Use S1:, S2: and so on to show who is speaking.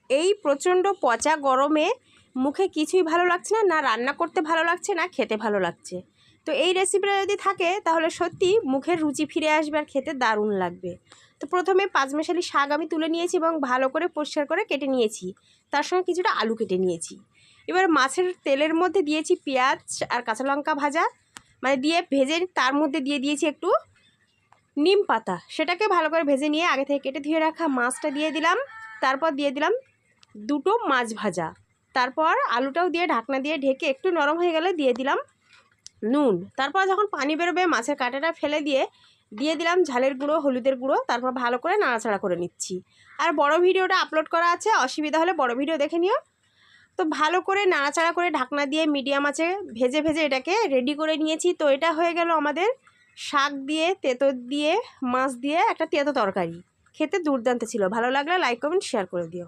S1: এই প্রচণ্ড পচা গরমে মুখে কিছুই ভালো লাগছে না, না রান্না করতে ভালো লাগছে, না খেতে ভালো লাগছে। তো এই রেসিপিটা যদি থাকে তাহলে সত্যি মুখের রুচি ফিরে আসবে আর খেতে দারুণ লাগবে। তো প্রথমে পাঁচমেশালি শাক আমি তুলে নিয়েছি এবং ভালো করে পরিষ্কার করে কেটে নিয়েছি। তার সঙ্গে কিছুটা আলু কেটে নিয়েছি। এবার মাছের তেলের মধ্যে দিয়েছি পেঁয়াজ আর কাঁচা লঙ্কা ভাজা, মানে দিয়ে ভেজে তার মধ্যে দিয়ে দিয়েছি একটু নিম পাতা, সেটাকে ভালো করে ভেজে নিয়ে আগে থেকে কেটে ধুয়ে রাখা মাছটা দিয়ে দিলাম। তারপর দিয়ে দিলাম দুটো মাছ ভাজা, তারপর আলুটাও দিয়ে ঢাকনা দিয়ে ঢেকে একটু নরম হয়ে গেলে দিয়ে দিলাম নুন। তারপর যখন পানি বেরোবে মাছের কাঁটাটা ফেলে দিয়ে দিলাম ঝালের গুঁড়ো, হলুদের গুঁড়ো। তারপর ভালো করে নাড়াচাড়া করে নিচ্ছি। আর বড় ভিডিওটা আপলোড করা আছে, অসুবিধা হলে বড় ভিডিও দেখে নিও। তো ভালো করে নাড়াচাড়া করে ঢাকনা দিয়ে মিডিয়াম আঁচে ভেজে ভেজে এটাকে রেডি করে নিয়েছি। তো এটা হয়ে গেল আমাদের শাক দিয়ে, তেঁতো দিয়ে, মাছ দিয়ে একটা তেঁতো তরকারি। খেতে দুর্দান্ত ছিল। ভালো লাগলে লাইক কমেন্ট শেয়ার করে দিও।